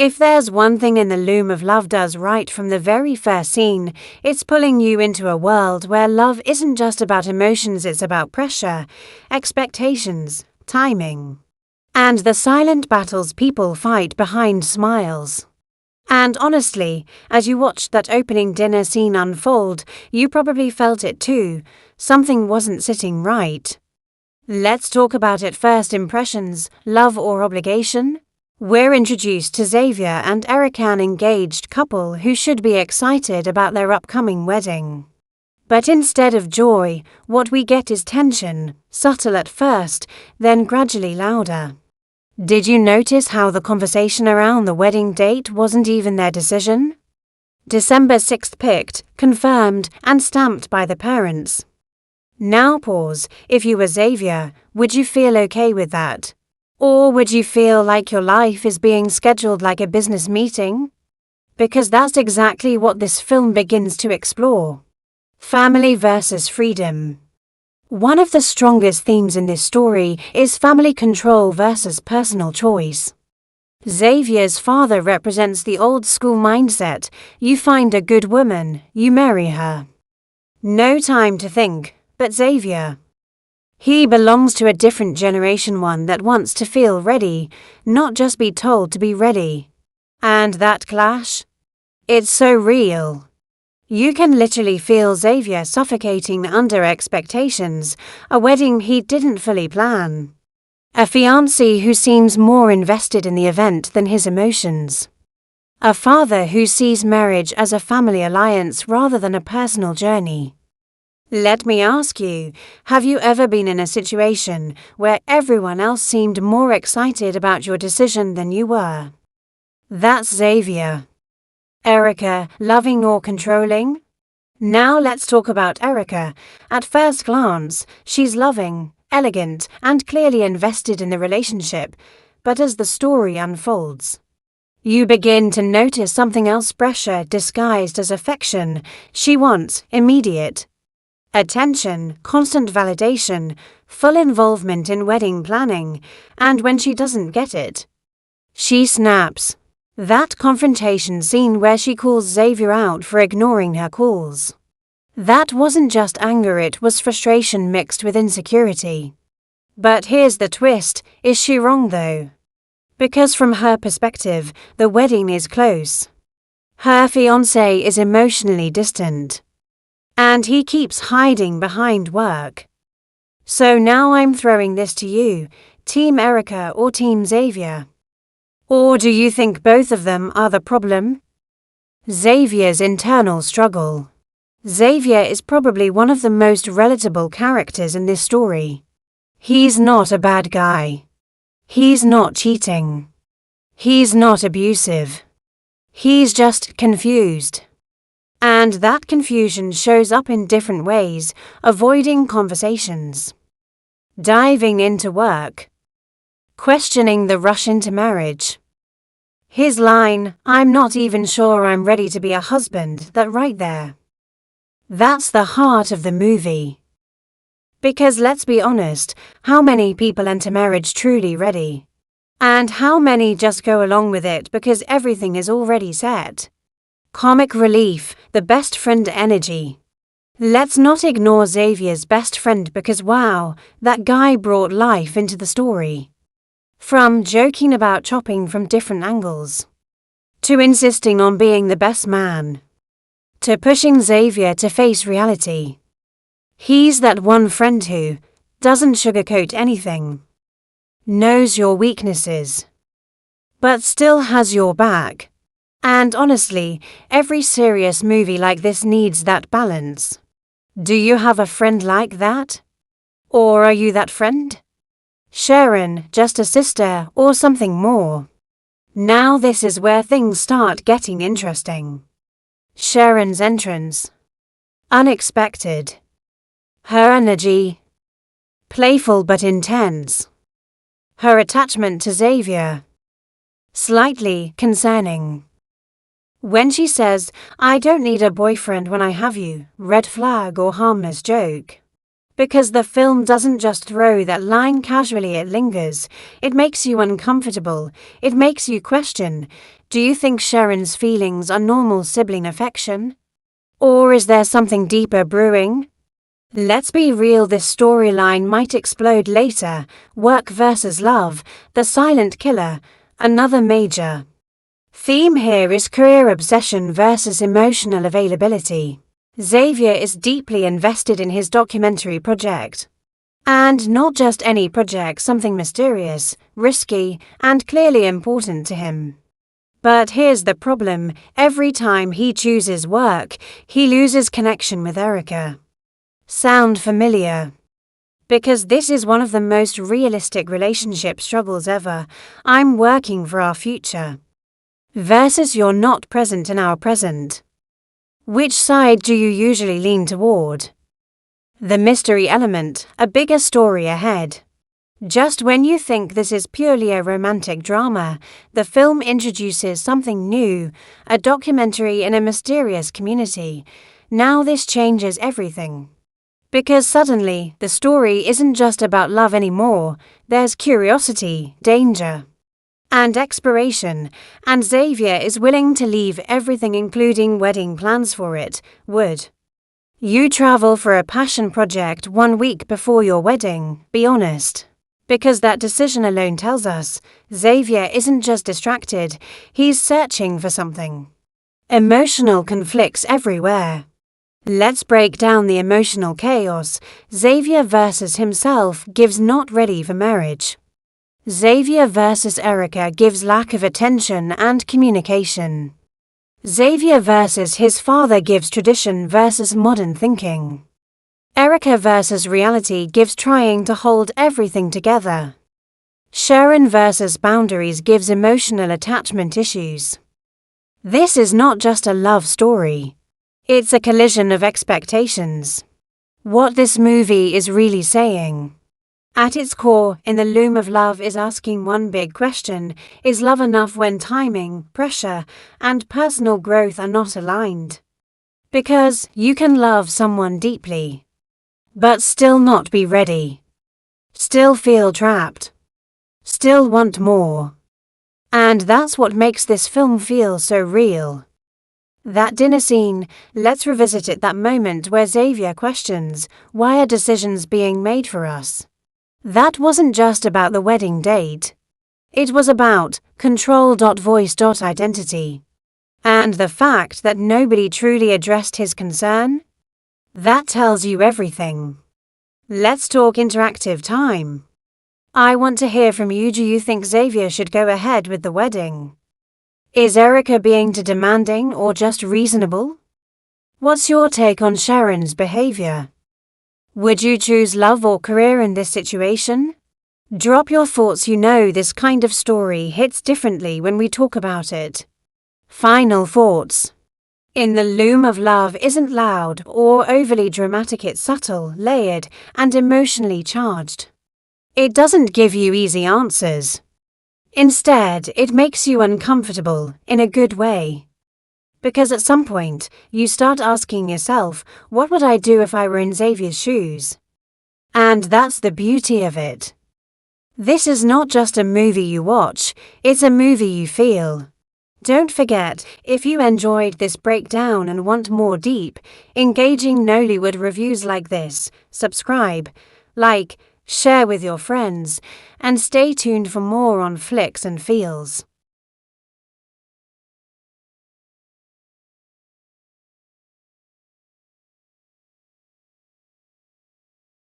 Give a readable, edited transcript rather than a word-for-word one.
If there's one thing In the Loom of Love does right from the very first scene, it's pulling you into a world where love isn't just about emotions, it's about pressure, expectations, timing, and the silent battles people fight behind smiles. And honestly, as you watched that opening dinner scene unfold, you probably felt it too. Something wasn't sitting right. Let's talk about it. First impressions, love or obligation? We're introduced to Xavier and Erica, an engaged couple who should be excited about their upcoming wedding. But instead of joy, what we get is tension, subtle at first, then gradually louder. Did you notice how the conversation around the wedding date wasn't even their decision? December 6th picked, confirmed, and stamped by the parents. Now pause. If you were Xavier, would you feel okay with that? Or would you feel like your life is being scheduled like a business meeting? Because that's exactly what this film begins to explore. Family versus freedom. One of the strongest themes in this story is family control versus personal choice. Xavier's father represents the old-school mindset: you find a good woman, you marry her. No time to think. But Xavier, he belongs to a different generation, one that wants to feel ready, not just be told to be ready. And that clash? It's so real. You can literally feel Xavier suffocating under expectations, a wedding he didn't fully plan. A fiancé who seems more invested in the event than his emotions. A father who sees marriage as a family alliance rather than a personal journey. Let me ask you, have you ever been in a situation where everyone else seemed more excited about your decision than you were? That's Xavier. Erica, loving or controlling? Now let's talk about Erica. At first glance, she's loving, elegant, and clearly invested in the relationship, but as the story unfolds, you begin to notice something else: pressure disguised as affection. She wants immediate attention, constant validation, full involvement in wedding planning, and when she doesn't get it, she snaps. That confrontation scene where she calls Xavier out for ignoring her calls. That wasn't just anger, it was frustration mixed with insecurity. But here's the twist: is she wrong though? Because from her perspective, the wedding is close. Her fiancé is emotionally distant. And he keeps hiding behind work. So now I'm throwing this to you: Team Erica or Team Xavier? Or do you think both of them are the problem? Xavier's internal struggle. Xavier is probably one of the most relatable characters in this story. He's not a bad guy. He's not cheating. He's not abusive. He's just confused. And that confusion shows up in different ways: avoiding conversations, diving into work, questioning the rush into marriage. His line, "I'm not even sure I'm ready to be a husband," that right there. That's the heart of the movie. Because let's be honest, how many people enter marriage truly ready? And how many just go along with it because everything is already set? Comic relief, the best friend energy. Let's not ignore Xavier's best friend, because wow, that guy brought life into the story. From joking about chopping from different angles, to insisting on being the best man, to pushing Xavier to face reality. He's that one friend who doesn't sugarcoat anything, knows your weaknesses, but still has your back. And honestly, every serious movie like this needs that balance. Do you have a friend like that? Or are you that friend? Sharon, just a sister, or something more? Now this is where things start getting interesting. Sharon's entrance. Unexpected. Her energy. Playful but intense. Her attachment to Xavier. Slightly concerning. When she says, "I don't need a boyfriend when I have you," red flag or harmless joke. Because the film doesn't just throw that line casually, it lingers. It makes you uncomfortable. It makes you question, Do you think Sharon's feelings are normal sibling affection? Or is there something deeper brewing? Let's be real, this storyline might explode later. Work versus love, the silent killer, another major theme here is career obsession versus emotional availability. Xavier is deeply invested in his documentary project. And not just any project, something mysterious, risky, and clearly important to him. But here's the problem: every time he chooses work, he loses connection with Erica. Sound familiar? Because this is one of the most realistic relationship struggles ever. I'm working for our future versus you're not present in our present. Which side do you usually lean toward? The mystery element, a bigger story ahead. Just when you think this is purely a romantic drama, the film introduces something new, a documentary in a mysterious community. Now this changes everything. Because suddenly, the story isn't just about love anymore. There's curiosity, danger, and exploration, and Xavier is willing to leave everything, including wedding plans for it. Would you travel for a passion project 1 week before your wedding? Be honest. Because that decision alone tells us Xavier isn't just distracted, he's searching for something. Emotional conflicts everywhere. Let's break down the emotional chaos. Xavier versus himself gives not ready for marriage. Xavier versus Erica gives lack of attention and communication. Xavier versus his father gives tradition versus modern thinking. Erica versus reality gives trying to hold everything together. Sharon versus boundaries gives emotional attachment issues. This is not just a love story. It's a collision of expectations. What this movie is really saying, at its core, In the Loom of Love, is asking one big question: is love enough when timing, pressure, and personal growth are not aligned? Because you can love someone deeply, but still not be ready. Still feel trapped. Still want more. And that's what makes this film feel so real. That dinner scene, let's revisit it, that moment where Xavier questions, why are decisions being made for us? That wasn't just about the wedding date. It was about control.voice.identity. And the fact that nobody truly addressed his concern? That tells you everything. Let's talk interactive time. I want to hear from you. Do you think Xavier should go ahead with the wedding? Is Erica being too demanding or just reasonable? What's your take on Sharon's behavior? Would you choose love or career in this situation? Drop your thoughts. You know, this kind of story hits differently when we talk about it. Final thoughts. In the Loom of Love isn't loud or overly dramatic. It's subtle, layered, and emotionally charged. It doesn't give you easy answers. Instead, it makes you uncomfortable in a good way. Because at some point, you start asking yourself, what would I do if I were in Xavier's shoes? And that's the beauty of it. This is not just a movie you watch, it's a movie you feel. Don't forget, if you enjoyed this breakdown and want more deep, engaging Nollywood reviews like this, subscribe, like, share with your friends, and stay tuned for more on Flicks and Feels.